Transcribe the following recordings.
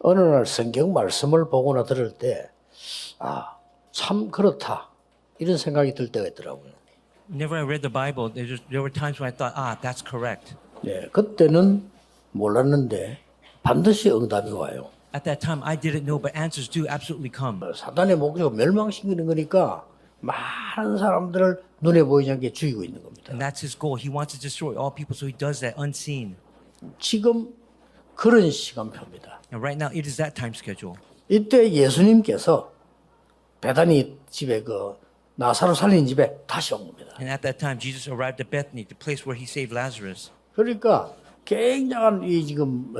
어느 날 성경 말씀을 보거나 들을 때, 참 그렇다. 이런 생각이 들 때가 있더라고요. Whenever I read the Bible, there were times when I thought, that's correct. 네, 그때는 몰랐는데 반드시 응답이 와요. At that time, I didn't know, but answers do absolutely come. 사단의 목적은 멸망시키는 거니까 많은 사람들을 눈에 보이지 않게 죽이고 있는 겁니다. And that's his goal. He wants to destroy all people, so he does that unseen. 지금 그런 시간표입니다. And right now, it is that time schedule. 이때 예수님께서 베다니 집에 나사로 살린 집에 다시 온 겁니다. And at that time, Jesus arrived at Bethany, the place where he saved Lazarus. 그러니까 굉장한 이 지금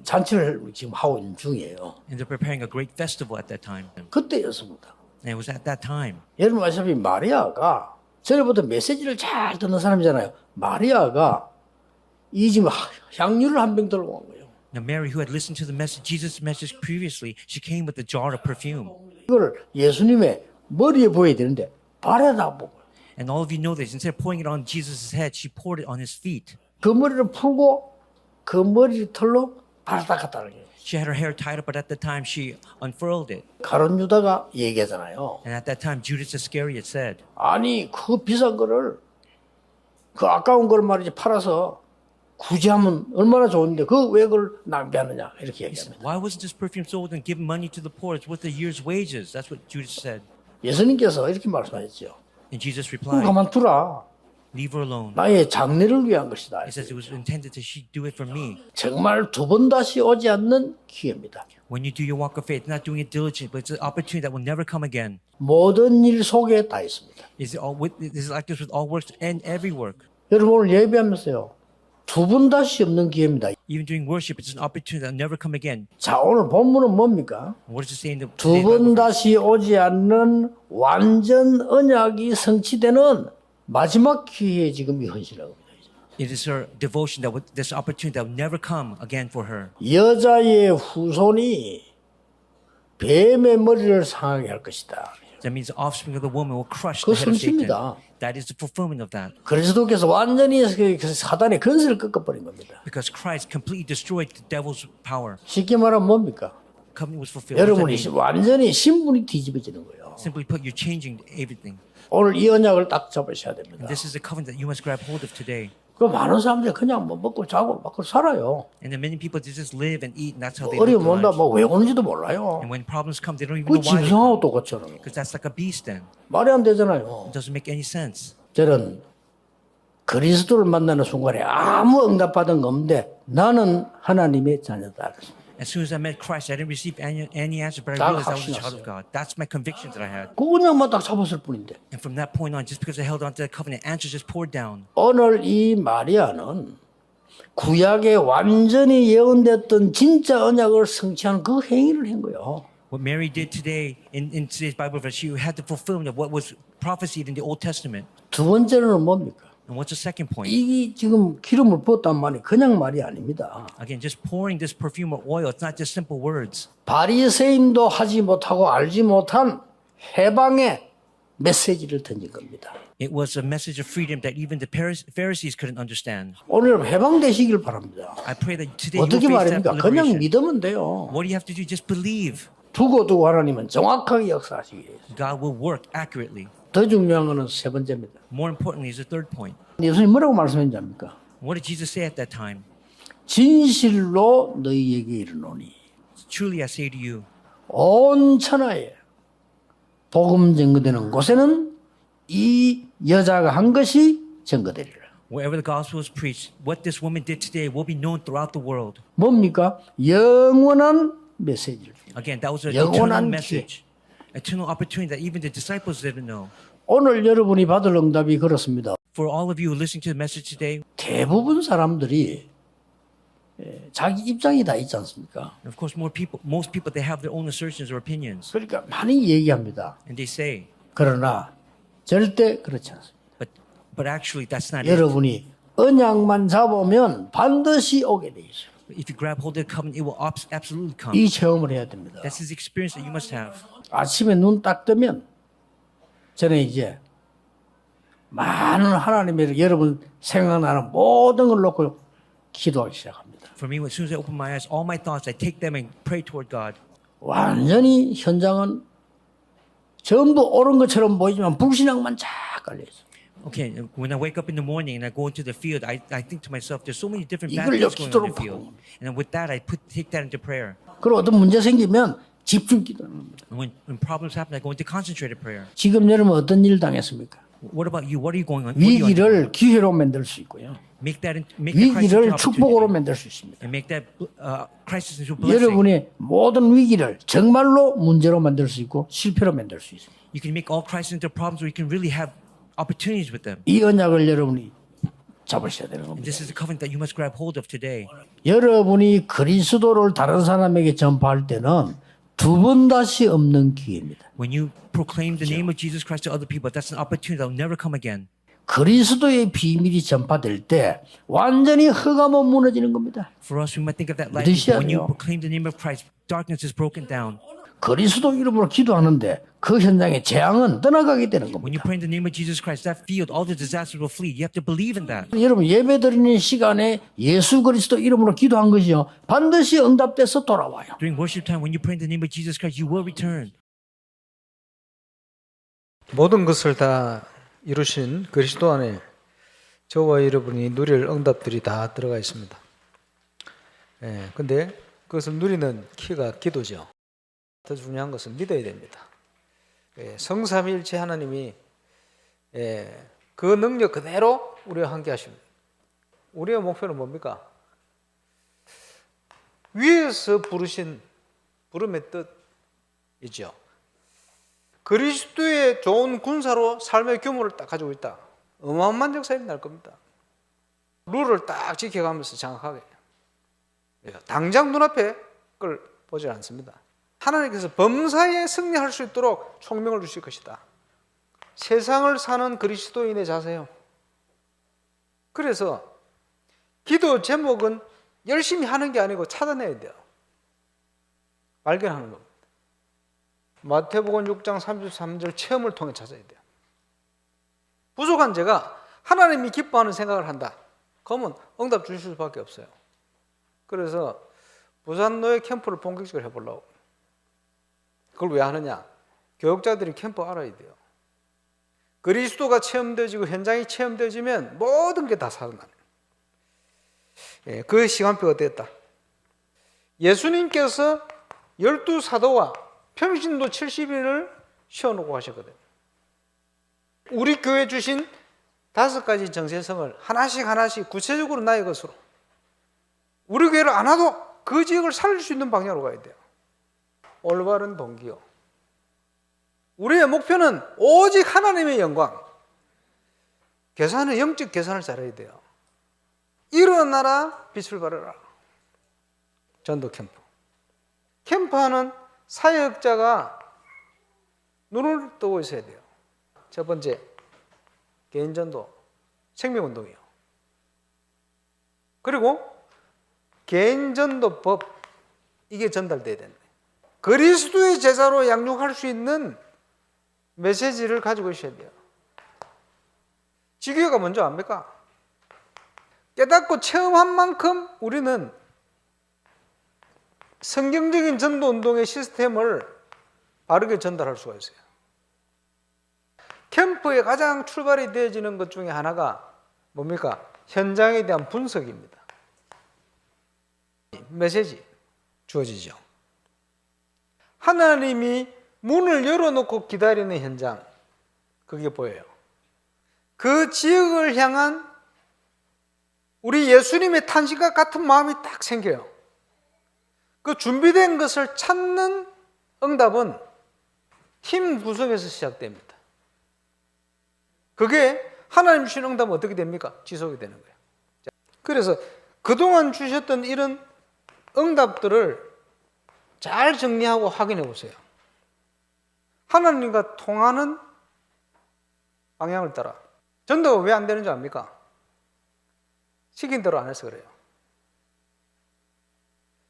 잔치를 지금 하고 있는 중이에요. And they're preparing a great festival at that time. 그때였습니다. And it was at that time. 여러분 아시다시피 마리아가 전에부터 메시지를 잘 듣는 사람이잖아요. 마리아가 이 지금 향유를 한 병 들고 온 거예요. Now, Mary, who had listened to the message, Jesus' message previously, she came with a jar of perfume. 이걸 예수님의 머리에 부어야 되는데 발에다 부어요. And all of you know this. Instead of pouring it on Jesus' head, she poured it on his feet. 그 머리를 풀고 그 머리 털로 발을 닦았다는 거예요. She had her hair tied up, but at the time she unfurled it. 가룟 유다가 얘기하잖아요. And at that time, Judas Iscariot said, 아니 그 비싼 거를 그 아까운 걸 말이지 팔아서 구제하면 얼마나 좋은데 그 왜 그걸 낭비하느냐 이렇게 얘기합니다. why wasn't this perfume sold and given money to the poor? It's worth a year's wages. That's what Judas said. 예수님께서 이렇게 말씀하셨죠. And Jesus 그럼 replied, 가만두라. leave her alone. 나의 장래를 위한 것이다. He says it was intended to she do it for me. 정말 두 번 다시 오지 않는 기회입니다. When you do your walk of faith, not doing it diligently, but it's an opportunity that will never come again. 모든 일 속에 다 있습니다. Is it like this with all works and every work? 여러분 오늘 예배하면서요. 두 번 다시 없는 기회입니다. Even during worship, it's an opportunity that will never come again. 자 오늘 본문은 뭡니까? What does it say in the 두 today's Bible 번 verse? 다시 오지 않는 완전 언약이 성취되는 마지막 기회에 지금 이 헌신하고 있습니다. It is her devotion this opportunity that will never come again for her. 여자의 후손이 뱀의 머리를 상하게 할 것이다. That means the offspring of the woman will crush 그거 the head of Satan. 성취입니다. That is the fulfillment of that. 그리스도께서 완전히 그 사단의 근세를 꺾어버린 겁니다. Because Christ completely destroyed the devil's power. 쉽게 말하면 뭡니까? Covenant was fulfilled. What does that 여러분이 mean? 완전히 신분이 뒤집어지는 거예요. Simply put, you're changing everything. 오늘 이 언약을 딱 잡으셔야 됩니다. And this is the covenant that you must grab hold of today. 그 많은 사람들이 그냥 뭐 먹고 자고 막 살아요. And then many people just live and eat, and that's how they live 어려움 their 온다 lives. 뭐 왜 오는지도 몰라요. And when problems come, they don't even 그 know why. 짐승하고 똑같잖아요. Because that's like a beast then. 말이 안 되잖아요. It doesn't make any sense. 저는 그리스도를 만나는 순간에 아무 응답받은 거 없는데 나는 하나님의 자녀다. As soon as I met Christ, I didn't receive any answer, but I 딱 realized I was a child 확신했어요. of God. That's my conviction that I had. 그 언약만 딱 잡았을 뿐인데 And from that point on, just because I held on to that covenant, answers just poured down. 오늘 이 마리아는 구약에 완전히 예언됐던 진짜 언약을 성취한 그 행위를 한 거예요. What Mary did today in today's Bible verse, she had the fulfillment of what was prophesied in the Old Testament. 두 번째는 뭡니까? And what's the second point? 이 지금 기름을 부었단 말이 그냥 말이 아닙니다. Again, just pouring this perfume or oil, it's not just simple words. 바리새인도 하지 못하고 알지 못한 해방의 메시지를 던진 겁니다. It was a message of freedom that even the Pharisees couldn't understand. 오늘 해방되시길 바랍니다. I pray that today you 어떻게 will face that 말입니까? 그냥 liberation. 믿으면 돼요. What do you have to do? Just believe. 두고 하나님은 정확하게 역사하시기 위해서. God will work accurately. 더 중요한 것은 세 번째입니다. More importantly is the third point. 예수님 뭐라고 말씀했는지 압니까? What did Jesus say at that time? 진실로 너희에게 이르노니 Truly I say to you, 온 천하에 복음 증거되는 곳에는 이 여자가 한 것이 증거되리라. wherever the gospel is preached, what this woman did today will be known throughout the world. 뭡니까? 영원한 메시지를. Again, that was an 영원한 eternal message, eternal opportunity that even the disciples didn't know. 오늘 여러분이 받을 응답이 그렇습니다. For all of you listening to the message today, 대부분 사람들이 자기 입장이 다 있지 않습니까? and of course, most people, they have their own assertions or opinions, 그러니까 많이 얘기합니다. and they say, 그러나 절대 그렇지 않습니다. but actually, that's not it. 여러분이 언약만 잡으면 반드시 오게 돼 있어요. If you grab hold of the covenant, it will absolutely come. 이 체험을 해야 됩니다. That's his experience that you must have. 아침에 눈 딱 뜨면 저는 이제 많은 하나님의 여러분 생각나는 모든 걸 놓고 기도하기 시작합니다. For me, as soon as I open my eyes, all my thoughts, I take them and pray toward God. 완전히 현장은 전부 옳은 것처럼 보이지만 불신앙만 쫙 깔려 있어. Okay, when I wake up in the morning and I go into the field, I think to myself, there's so many different bad 이걸 things going on in 기도로 the field. And with that, take that into prayer. 그리고 어떤 문제 생기면 집중 기도하는 겁니다. And when problems happen, I go into concentrated prayer. 지금 여러분 어떤 일 당했습니까? What about you? What are you going on? What are you 위기를 기회로 만들 수 있고요. make that crisis 위기를 into 축복으로 opportunity. 만들 수 있습니다. And make that crisis into a blessing. 여러분의 모든 위기를 정말로 문제로 만들 수 있고 실패로 만들 수 있습니다. You can make all crises into problems, or you can really have opportunities with them. 이 언약을 여러분이 잡으셔야 되는 And 겁니다. this is the covenant that you must grab hold of today. 여러분이 그리스도를 다른 사람에게 전파할 때는 두 번 다시 없는 기회입니다. When you proclaim the name of Jesus Christ to other people, that's an opportunity that will never come again. 그리스도의 비밀이 전파될 때 완전히 흑암은 무너지는 겁니다. For us, we might think of that lightly. 믿으셔야 When you 돼요. proclaim the name of Christ, darkness is broken down. 그리스도 이름으로 기도하는데 그 현장에 재앙은 떠나가게 되는 When you 겁니다. pray in the name of Jesus Christ, that field, all the disasters will flee. You have to believe in that. 여러분 예배 드리는 시간에 예수 그리스도 이름으로 기도한 것이요 반드시 응답돼서 돌아와요. During worship time, when you pray in the name of Jesus Christ, you will return. 모든 것을 다 이루신 그리스도 안에 저와 여러분이 누릴 응답들이 다 들어가 있습니다. 근데 그것을 누리는 키가 기도죠. 더 중요한 것은 믿어야 됩니다. 성삼위일체 하나님이 그 능력 그대로 우리와 함께 하십니다. 우리의 목표는 뭡니까? 위에서 부르신 부름의 뜻이죠. 그리스도의 좋은 군사로 삶의 규모를 딱 가지고 있다. 어마어마한 역사가 날 겁니다. 룰을 딱 지켜가면서 정확하게. 당장 눈앞에 그걸 보지 않습니다. 하나님께서 범사에 승리할 수 있도록 총명을 주실 것이다. 세상을 사는 그리스도인의 자세요. 그래서 기도 제목은 열심히 하는 게 아니고 찾아내야 돼요. 발견하는 겁니다. 마태복음 6장 33절 체험을 통해 찾아야 돼요. 부족한 제가 하나님이 기뻐하는 생각을 한다. 그러면 응답 주실 수밖에 없어요. 그래서 부산 노예 캠프를 본격적으로 해보려고. 그걸 왜 하느냐? 교육자들이 캠프 알아야 돼요. 그리스도가 체험되어지고 현장이 체험되어지면 모든 게 다 살아나요. 그 시간표가 됐다. 예수님께서 12사도와 평신도 70일을 쉬어놓고 하셨거든요. 우리 교회 주신 5가지 정체성을 하나씩 구체적으로 나의 것으로 우리 교회를 안 와도 그 지역을 살릴 수 있는 방향으로 가야 돼요. 올바른 동기요. 우리의 목표는 오직 하나님의 영광. 계산은 영적 계산을 잘해야 돼요. 일어나라 빛을 발하라. 전도 캠프. 캠프하는 사역자가 눈을 뜨고 있어야 돼요. 첫 번째, 개인전도, 생명운동이요. 그리고 개인전도법, 이게 전달돼야 된다. 그리스도의 제자로 양육할 수 있는 메시지를 가지고 있어야 돼요. 지교회가 먼저 압니까? 깨닫고 체험한 만큼 우리는 성경적인 전도운동의 시스템을 바르게 전달할 수가 있어요. 캠프에 가장 출발이 되어지는 것 중에 하나가 뭡니까? 현장에 대한 분석입니다. 메시지 주어지죠. 하나님이 문을 열어놓고 기다리는 현장, 그게 보여요. 그 지역을 향한 우리 예수님의 탄식과 같은 마음이 딱 생겨요. 그 준비된 것을 찾는 응답은 팀 구성에서 시작됩니다. 그게 하나님 주신 응답은 어떻게 됩니까? 지속이 되는 거예요. 그래서 그동안 주셨던 이런 응답들을 잘 정리하고 확인해 보세요. 하나님과 통하는 방향을 따라. 전도가 왜 안 되는 줄 압니까? 시킨 대로 안 해서 그래요.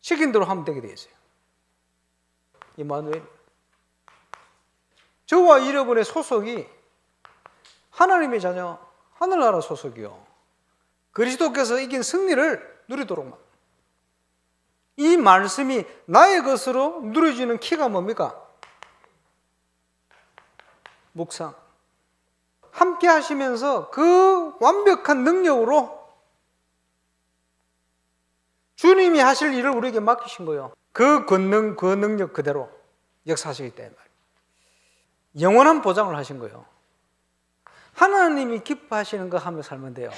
시킨 대로 하면 되게 돼 있어요. 이마누엘. 저와 여러분의 소속이 하나님의 자녀, 하늘나라 소속이요. 그리스도께서 이긴 승리를 누리도록만. 이 말씀이 나의 것으로 누려지는 키가 뭡니까? 묵상. 함께 하시면서 그 완벽한 능력으로 주님이 하실 일을 우리에게 맡기신 거예요. 그 권능, 그 능력 그대로 역사하시기 때문에 영원한 보장을 하신 거예요. 하나님이 기뻐하시는 거 하며 살면 돼요.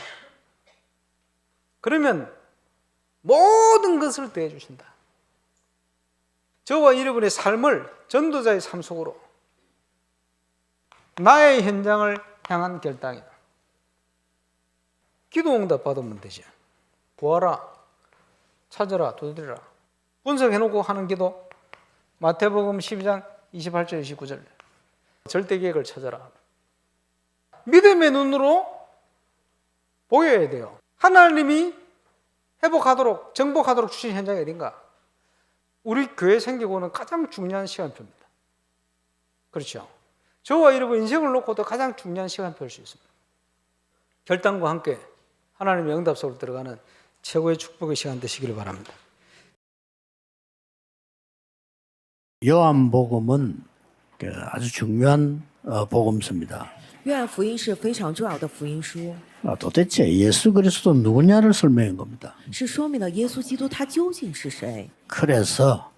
그러면 모든 것을 더해 주신다. 저와 여러분의 삶을 전도자의 삶 속으로 나의 현장을 향한 결단이다. 기도 응답 받으면 되지. 구하라, 찾아라, 두드리라. 분석해놓고 하는 기도. 마태복음 12장 28절 29절. 절대 계획을 찾아라. 믿음의 눈으로 보여야 돼요. 하나님이 회복하도록, 정복하도록 주신 현장이 어딘가? 우리 교회 생기고는 가장 중요한 시간표입니다. 그렇죠? 저와 여러분 인생을 놓고도 가장 중요한 시간표일 수 있습니다. 결단과 함께 하나님의 응답 속으로 들어가는 최고의 축복의 시간 되시기를 바랍니다. 요한복음은 아주 중요한 복음서입니다. 约翰福音是非常重要的福音书， 도대체 예수 그리스도 누구냐를 설명한 겁니다. 是说明了耶稣基督他究竟是谁。 그래서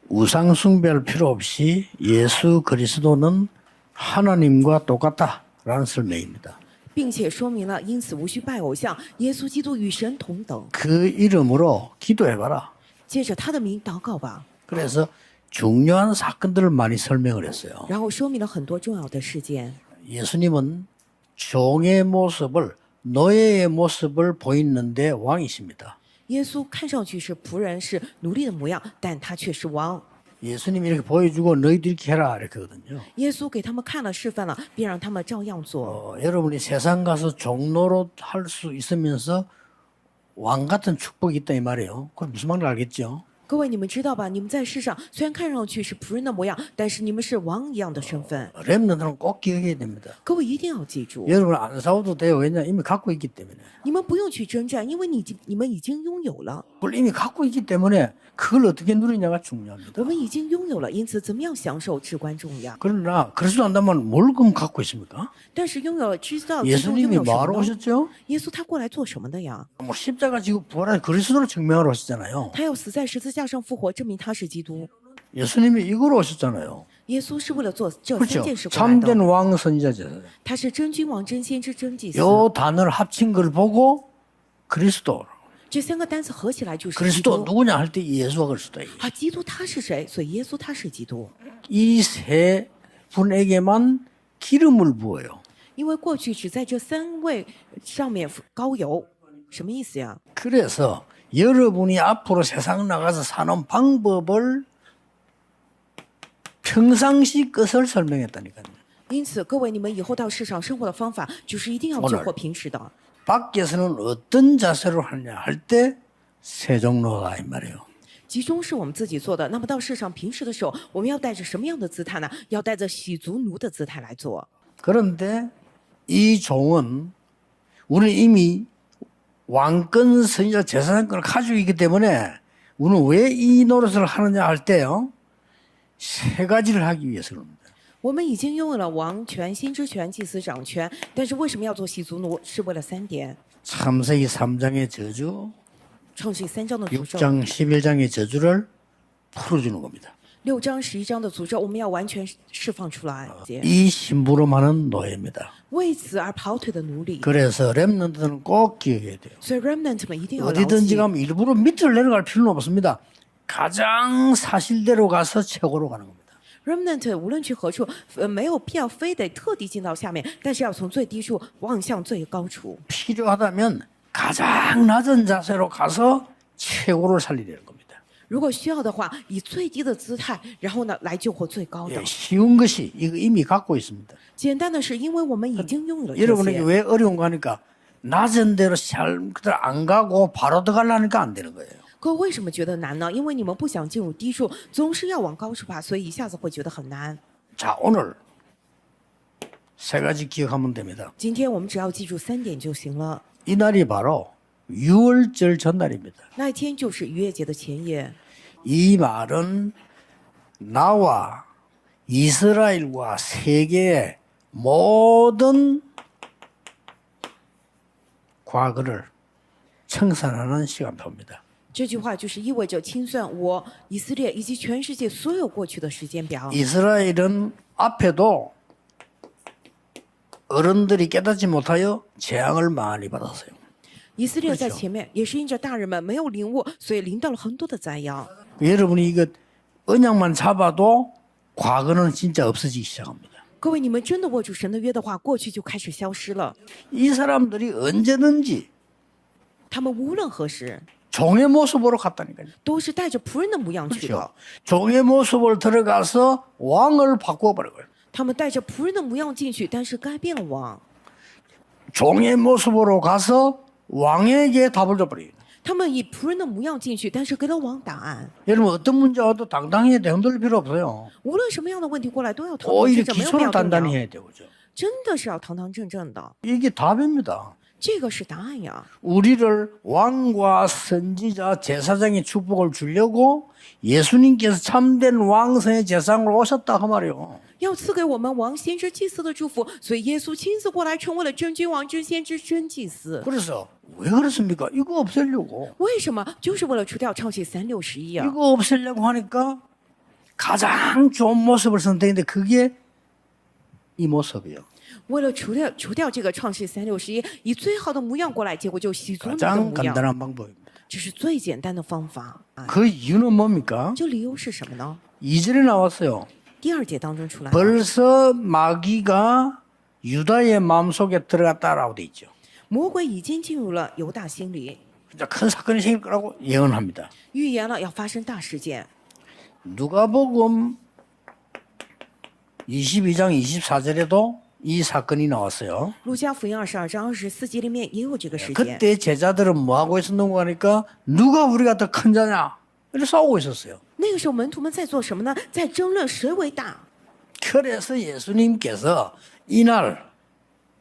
우상 숭배할 필요 없이 예수 그리스도는 하나님과 똑같다라는 설명입니다. 并且说明了，因此无需拜偶像，耶稣基督与神同等。 그 이름으로 기도해봐라. 借着他的名祷告吧， 그래서 중요한 사건들을 많이 설명을 했어요. 然后说明了很多重要的事件。 예수님은 종의 모습을 노예의 모습을 보이는데 왕이십니다. 耶稣看上去是仆人、是奴隶的模样，但他却是王。 예수님이 이렇게 보여주고 너희들 이렇게 해라 이렇게 하거든요. 耶稣给他们看了示范了，便让他们照样做。 여러분이 세상 가서 종로로 할 수 있으면서 왕 같은 축복이 있다 이 말이에요. 그건 무슨 말인지 알겠죠? 各位，你们知道吧？你们在世上虽然看上去是仆人的模样，但是你们是王一样的身份。 렘넌트는 꼭 기억해야 됩니다. 各位一定要记住， 여러분 안 싸워도 돼요. 왜냐 이미 갖고 있기 때문에. 你们不用去征战，因为你们已经拥有了。 그걸 이미 갖고 있기 때문에 그걸 어떻게 누리냐가 중요합니다. 我们已经拥有了，因此怎么样享受至关重要。 그러나 그리스도 안다면 뭘 그럼 갖고 있습니까? 但是拥有了知道基督拥 예수님이 有什 뭐하러 么呢？ 오셨죠? 耶稣他过来做什么的呀？ 뭐 십자가 지고 부활한 그리스도를 증명하러 오셨잖아요. 他要死在十字架上复活，证明他是基督。 예수님이 이거로 오셨잖아요. 耶稣是为了做这三 그렇죠. 件事过来 참된 的。 왕 선지자죠. 他是真君王、真先知、真祭司。 요 단어를 합친 걸 보고 그리스도. 这三个单词合起来就是基 그리스도 督。 누구냐 할 때 예수와 그리스도. 啊，基督他是谁？所以耶稣他是基督。 이 세 분에게만 기름을 부어요. 因为过去只在这三位上面膏油，什么意思呀？ 그래서 여러분이 앞으로 세상 나가서 사는 방법을 평상시 것을 설명했다니까요. 因此，各位，你们以后到世上生活的方法，就是一定要救活平时的。 밖에서는 어떤 자세로 하냐 할 때 세종로가 이 말이에요. 集中是我们自己做的，那么到世上平时的时候，我们要带着什么样的姿态呢？要带着喜足奴的姿态来做。 그런데 이 종은 우리는 이미 왕권 선지자 제사장권을 가지고 있기 때문에 우리는 왜 이 노릇을 하느냐 할 때요. 세 가지를 하기 위해서 그럽니다. 我们已经拥有了王权、先知权、祭司长权，但是为什么要做喜足奴？是为了三点： 창세기 3장의 저주, 创世3章的诅咒， 6장 11장의 저주를 풀어주는 겁니다. 6章、11章的诅咒，我们要完全释放出来。 이 심부름하는 노예입니다. 为此而跑腿的奴隶， 그래서 렘넌트는 꼭 기억해야 돼요. 所以 remnant 们一定要牢 어디든지 记。 가면 일부러 밑으로 내려갈 필요는 없습니다. 가장 사실대로 가서 최고로 가는 겁니다. remnant 无论去何处，没有必要非得特地进到下面，但是要从最低处望向最高处。 필요하다면 가장 낮은 자세로 가서 최고를 살리려는 겁니다. 如果需要的话，以最低的姿态，然后呢来救活最高的。 예, 쉬운 것이 이거 이미 갖고 있습니다. 简单的是，因为我们已经拥有了这 여러분에게 些。 왜 어려운가 하니까 낮은 대로 그대로 안 가고 바로 들어가려니까 안 되는 거예요. 各位为什么觉得难呢？因为你们不想进入低处，总是要往高处爬，所以一下子会觉得很难。 자, 오늘 세 가지 기억하면 됩니다. 今天我们只要记住3点就行了。 이 날이 바로 유월절 전날입니다. 那一天就是逾越节的前夜。 이 말은 나와 이스라엘과 세계의 모든 과거를 청산하는 시간표입니다. 这句话就是意味着清算我、以色列以及全世界所有过去的时间表。 이스라엘은 앞에도 어른들이 깨닫지 못하여 재앙을 많이 받았어요. 以色列在前面也是因着大人们没有领悟，所以临到了很多的灾殃。 여러분이 이거 언약만 잡아도 과거는 진짜 없어지기 시작합니다. 各位，你们真的握住神的约的话，过去就开始消失了。 이 사람들이 언제든지 他们无论何时 종의 모습으로 갔다니까요. 都是带着仆人的模样去的 그렇죠. 。 종의 모습을 들어가서 왕을 바꿔버려요. 他们带着仆人的模样进去，但是改变了王。 종의 모습으로 가서 왕에게 답을 줘버려요. 他们以仆人的模样进去，但是给了王答案。 여러분 어떤 문제 와도 당당히 흔들 필요 없어요. 无论什么样的问题过来，都要堂堂 오히려 正正，没有必 기초를 要动 단단히 摇。 해야 되고 그죠. 真的是要堂堂正正的， 이게 답입니다. 这个是答案呀。 우리를 왕과 선지자 제사장의 축복을 주려고 예수님께서 참된 왕성의 제사장으로 오셨다 그 말이에요. 要赐给我们王先知祭司的祝福，所以耶稣亲自过来，成为了真君王、真先知、真祭司。 그래서 왜 그렇습니까? 이거 없애려고. 为什么？就是为了除掉唱戏361啊！ 이거 없애려고 하니까 가장 좋은 모습을 선택했는데 그게 이 모습이에요. 为了除掉这个唱戏361，以最好的模样过来，结果就习俗奴的 가장 模样。 간단한 방법입니다. 这是最简单的方法啊！ 그 이유는 뭡니까? 这理由是什么呢？ 2절에 나왔어요. 第二节当中出来了， 벌써 마귀가 유다의 마음속에 들어갔다라고 돼 있죠. 魔鬼已经进入了犹大心里， 진짜 큰 사건이 생길 거라고 예언합니다. 预言了要发生大事件。 누가복음 22장 24절에도 이 사건이 나왔어요. 路加福音22章24节里面也有这个事件。 그때 제자들은 뭐 하고 있었는가 하니까 누가 우리가 더 큰 자냐 이렇게 싸우고 있었어요. 那个时候门徒们在做什么呢？在争论谁为大。 그래서 예수님께서 이날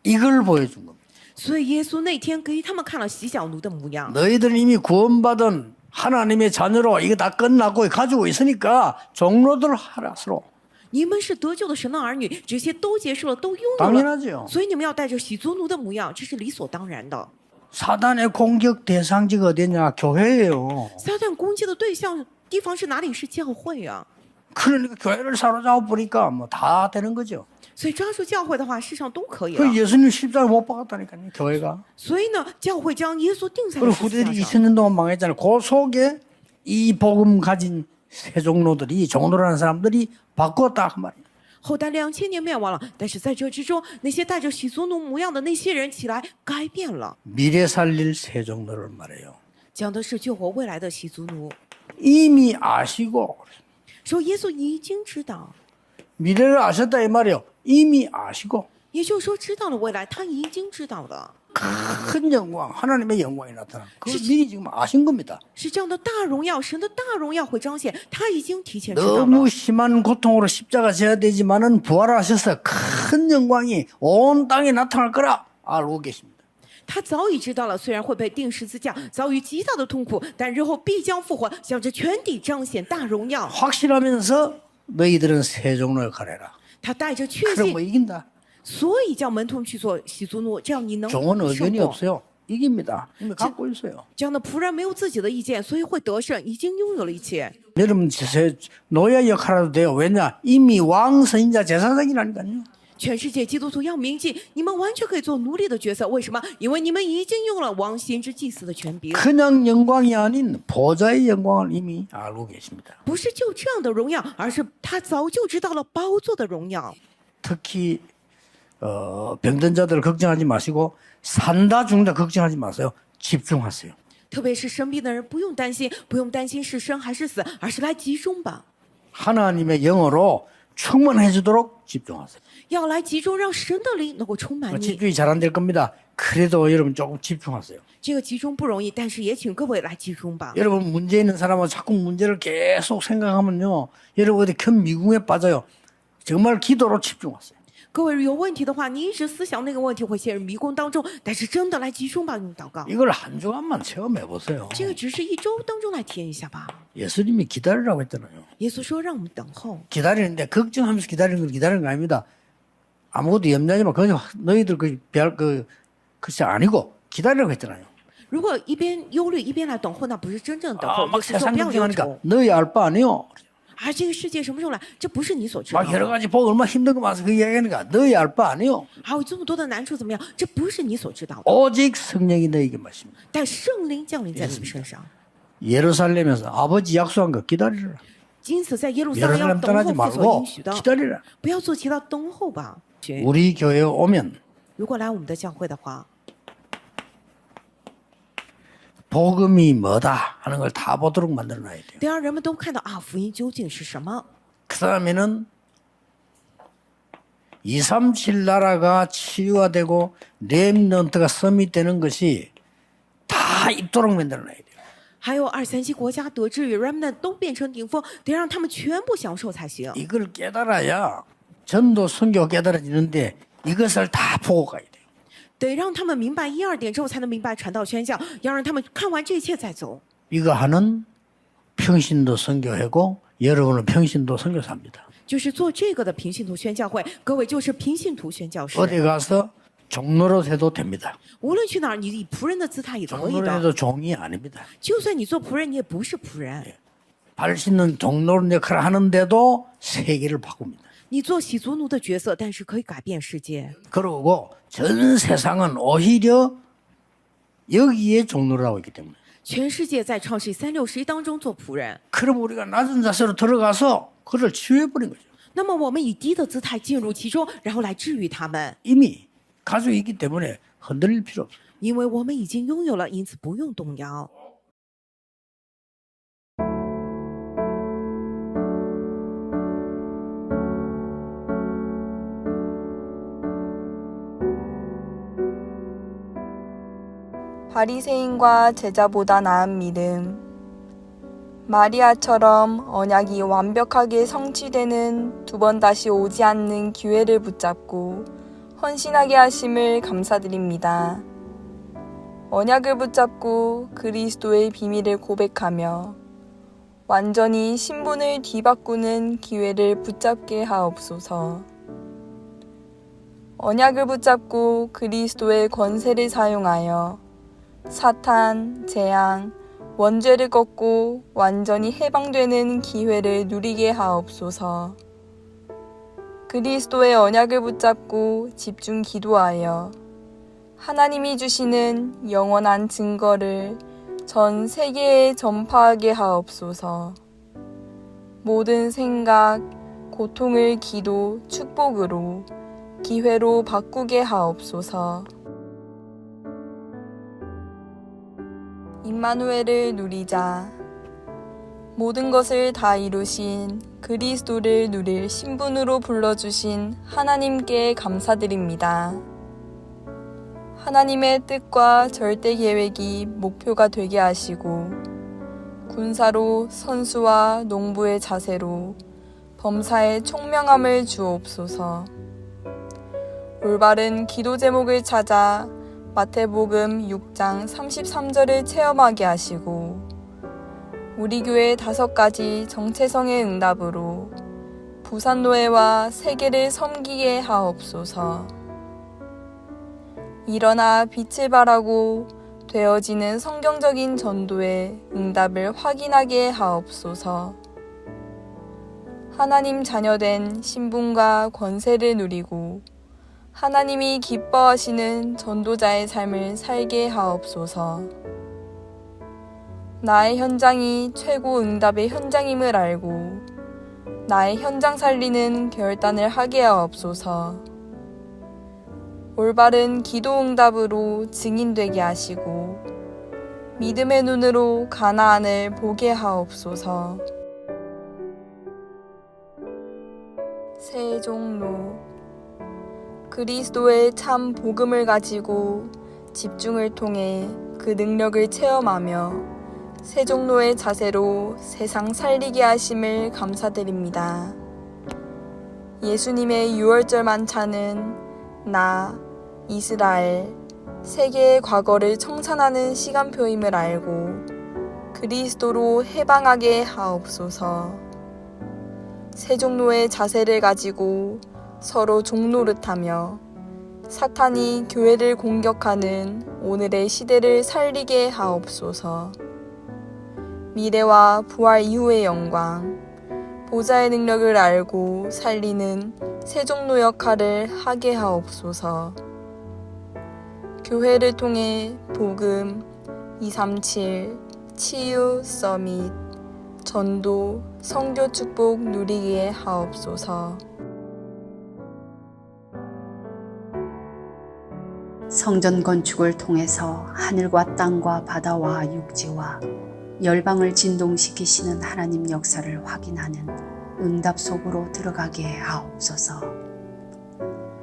이걸 보여준 겁니다. 所以耶稣那天给他们看了洗脚奴的模样。 너희들은 이미 구원받은 하나님의 자녀로 이거 다 끝나고 가지고 있으니까 종로들 하라스로. 你们是得救的神的儿女，这些都结束了，都拥有了， 당연하죠. 所以你们要带着喜作奴的模样，这是理所当然的。 사단의 공격 대상지가 어디냐? 교회예요. 撒旦攻击的对象地方是哪里？是教会啊。 그러니까 교회를 사로잡아 보니까 뭐 다 되는 거죠. 所以抓住教会的话，世上都可以了。 그 예수님 십자가 못 박았다니까요. 교회가. 所以呢，教会将耶稣钉在 그리고 了十字 후대들이 架上。 2000년 동안 망했잖아요. 그 속에 이 복음 가진 세종로들이 종로라는 사람들이 바꿨다 그 말이에요. 后代2000年灭亡了，但是在这之中，那些带着喜作奴模样的那些人起来改变了， 미래 살릴 세종로를 말해요. 讲的是救活未来的喜族奴。 이미 아시고 说耶稣已经知道， 미래를 아셨다 이 말이에요. 이미 아시고 也就是说知道了未来，他已经知道了， 큰 영광 하나님의 영광이 나타나. 그걸 미리 지금 아신 겁니다. 是这样的大荣耀，神的大荣耀会彰显，他已经提前知道了。 너무 심한 고통으로 십자가 져야 되지만은 부활하셔서 큰 영광이 온 땅에 나타날 거라 알고 계십니다. 他早已知道了，虽然会被钉十字架，遭遇极大的痛苦，但日后必将复活，向着全地彰显大荣耀。 확실하면서 너희들은 세종로에 가래라. 他带着确 그럼 뭐 信， 이긴다. 所以叫门徒们去做喜族奴，这样你能 종은 胜 의견이 过。 없어요. 이깁니다. 이미 갖고 있어요. 这样的仆人没有自己的意见，所以会得胜，已经拥有了一切。 여러분 노예 역할해도 돼요. 왜냐? 이미 왕 선인자 제사장이라니까요. 全世界基督徒要铭记，你们完全可以做奴隶的角色。为什么？因为你们已经用了王先知祭司的权柄， 그냥 영광이 아닌 보좌의 영광을 이미 알고 계십니다. 不是就这样的荣耀，而是他早就知道了宝座的荣耀。 특히 병든 자들을 걱정하지 마시고 산다 죽는다 걱정하지 마세요. 집중하세요. 特别是生病的人，不用担心，不用担心是生还是死，而是来集中吧， 하나님의 영어로 충만해 주도록 집중하세요. 要来集中，让神的灵能够充满你。 집중이 잘 안 될 겁니다. 그래도 여러분 조금 집중하세요. 这个集中不容易，但是也请各位来集中吧。 여러분 문제 있는 사람은 자꾸 문제를 계속 생각하면요. 여러분 어디 큰 미궁에 빠져요. 정말 기도로 집중하세요. 各位有问题的话，你一直思想那个问题会陷入迷宫当中，但是真的来集中吧，用祷告。 이걸 한 주간만 체험해 보세요. 这个只是一周当中来体验一下吧。 예수님이 기다리라고 했잖아요. 耶稣说让我们等候， 기다리는데 걱정하면서 기다리는 건 기다리는 거 아닙니다. 아무것도 염려하지 마. 그냥 너희들 그것이 아니고 기다리라고 했잖아요. 如果一边忧虑一边来等候，那不是真正的等 아, 候。耶 막 稣说 세상 不要忧 걱정하니까 愁。 너희 알 바 아니요. 而这个世界什么时候来？这不是你所知道 막 여러 的。 가지 보고 얼마나 힘든 거 많아서 그 이야기하니까 너희 알 바 아니요. 还有这么多的难处怎么样？这不是你所知道的。 오직 성령이 너에게 마십니다. 但圣灵降临在你们身上， 예루살렘에서 아버지 약속한 거 기다리라. 因此在耶路撒冷要 예루살렘 等 떠나지 候父所 말고 应许的， 기다리라. 不要做其他等候吧。 우리 교회에 오면 如果来我们的教会的话， 복음이 뭐다 하는 걸 다 보도록 만들어놔야 돼요. 得让人们都看到啊，福音究竟是什么。 그 다음에는 237 나라가 치유가 되고 렘넌트가 서밋되는 것이 다 입도록 만들어놔야 돼요. 还有237国家得治愈 remnant 都变成顶峰，得让他们全部享受才行。 이걸 깨달아야 전도 선교 깨달아지는데 이것을 다 보고 가야 돼요. 得让他们明白1、2点之后，才能明白传道宣教。要让他们看完这一切再走。 이거 하는 평신도 선교회고 여러분은 평신도 선교사입니다. 就是做这个的平信徒宣教会，各位就是平信徒宣教士。 어디 가서 종로로 해도 됩니다. 无论去哪儿，你以仆人的姿态也可以 종로로 的。 해도 종이 아닙니다. 就算你做仆人，你也不是仆人。 발 씻는 종로 역할을 하는데도 세계를 바꿉니다. 你做洗足奴的角色，但是可以改变世界。 그러고 전 세상은 오히려 여기에 종로라고 있기 때문에 全世界在创世记361当中做仆人， 그럼 우리가 낮은 자세로 들어가서 그를 치유해버린 거죠. 那么我们以低的姿态进入其中，然后来治愈他们， 이미 가지고 있기 때문에 흔들릴 필요 없어요. 因为我们已经拥有了，因此不用动摇。 바리새인과 제자보다 나은 믿음. 마리아처럼 언약이 완벽하게 성취되는 두 번 다시 오지 않는 기회를 붙잡고 헌신하게 하심을 감사드립니다. 언약을 붙잡고 그리스도의 비밀을 고백하며 완전히 신분을 뒤바꾸는 기회를 붙잡게 하옵소서. 언약을 붙잡고 그리스도의 권세를 사용하여 사탄, 재앙, 원죄를 꺾고 완전히 해방되는 기회를 누리게 하옵소서. 그리스도의 언약을 붙잡고 집중 기도하여 하나님이 주시는 영원한 증거를 전 세계에 전파하게 하옵소서. 모든 생각, 고통을 기도, 축복으로, 기회로 바꾸게 하옵소서. 임마누엘을 누리자. 모든 것을 다 이루신 그리스도를 누릴 신분으로 불러주신 하나님께 감사드립니다. 하나님의 뜻과 절대 계획이 목표가 되게 하시고 군사로 선수와 농부의 자세로 범사에 총명함을 주옵소서. 올바른 기도 제목을 찾아 마태복음 6장 33절을 체험하게 하시고 우리 교회 5가지 정체성의 응답으로 부산노회와 세계를 섬기게 하옵소서. 일어나 빛을 발하고 되어지는 성경적인 전도의 응답을 확인하게 하옵소서. 하나님 자녀된 신분과 권세를 누리고 하나님이 기뻐하시는 전도자의 삶을 살게 하옵소서. 나의 현장이 최고 응답의 현장임을 알고 나의 현장 살리는 결단을 하게 하옵소서. 올바른 기도 응답으로 증인되게 하시고 믿음의 눈으로 가나안을 보게 하옵소서. 새 종로. 그리스도의 참 복음을 가지고 집중을 통해 그 능력을 체험하며 새 종로의 자세로 세상 살리게 하심을 감사드립니다. 예수님의 유월절 만찬은 나, 이스라엘, 세계의 과거를 청산하는 시간표임을 알고 그리스도로 해방하게 하옵소서. 새 종로의 자세를 가지고 서로 종노릇하며 사탄이 교회를 공격하는 오늘의 시대를 살리게 하옵소서. 미래와 부활 이후의 영광, 보좌의 능력을 알고 살리는 새 종로 역할을 하게 하옵소서. 교회를 통해 복음 237 치유 서밋 전도 성교 축복 누리게 하옵소서. 성전 건축을 통해서 하늘과 땅과 바다와 육지와 열방을 진동시키시는 하나님 역사를 확인하는 응답 속으로 들어가게 하옵소서.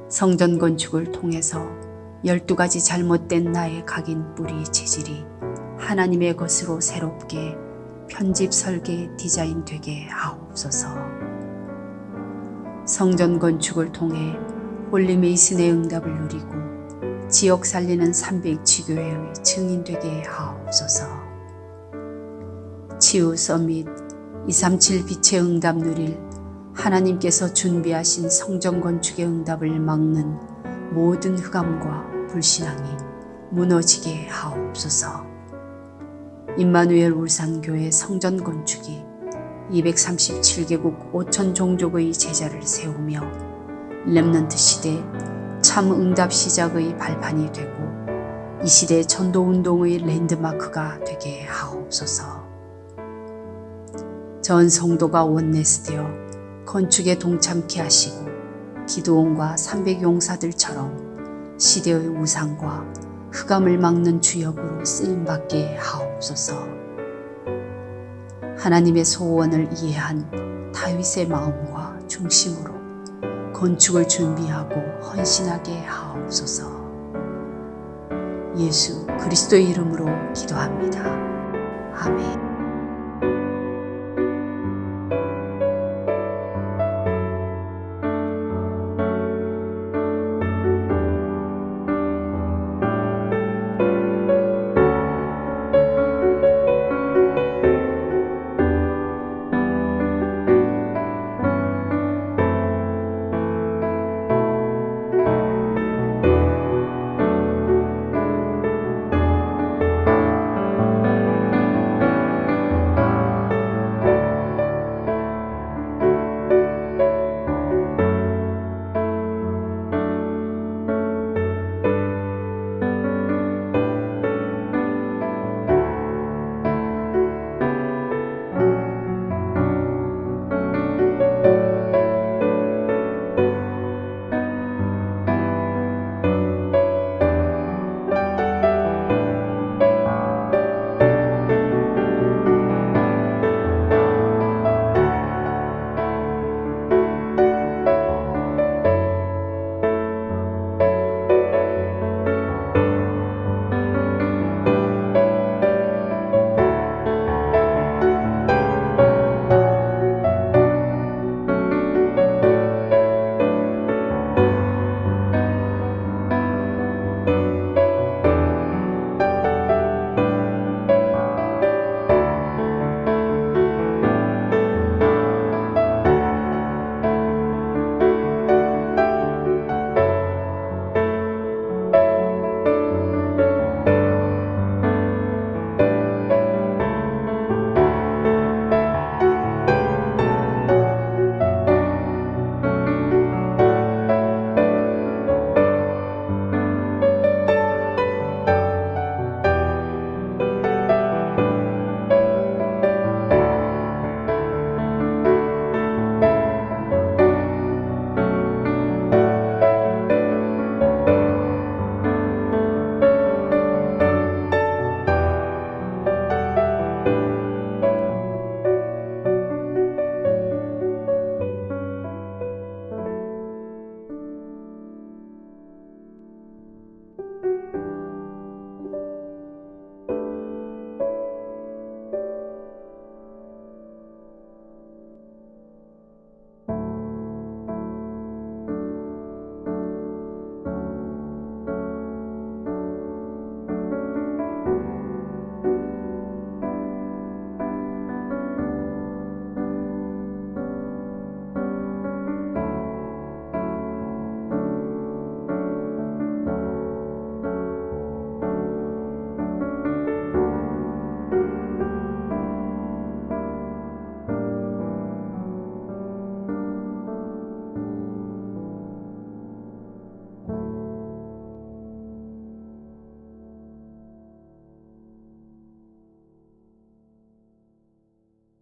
성전 건축을 통해서 12가지 잘못된 나의 각인 뿌리 체질이 하나님의 것으로 새롭게 편집 설계 디자인 되게 하옵소서. 성전 건축을 통해 홀리메이슨의 응답을 누리고 지역 살리는 300지교회의 증인 되게 하옵소서. 치유 서밋 237 빛의 응답 누릴 하나님께서 준비하신 성전 건축의 응답을 막는 모든 흑암과 불신앙이 무너지게 하옵소서. 임마누엘 울산교회 성전 건축이 237개국 5천 종족의 제자를 세우며 렘넌트 시대 참 응답 시작의 발판이 되고 이 시대 전도운동의 랜드마크가 되게 하옵소서. 전 성도가 원내스되어 건축에 동참케 하시고 기도원과 300용사들처럼 시대의 우상과 흑암을 막는 주역으로 쓰임받게 하옵소서. 하나님의 소원을 이해한 다윗의 마음과 중심으로 건축을 준비하고 헌신하게 하옵소서. 예수 그리스도의 이름으로 기도합니다. 아멘.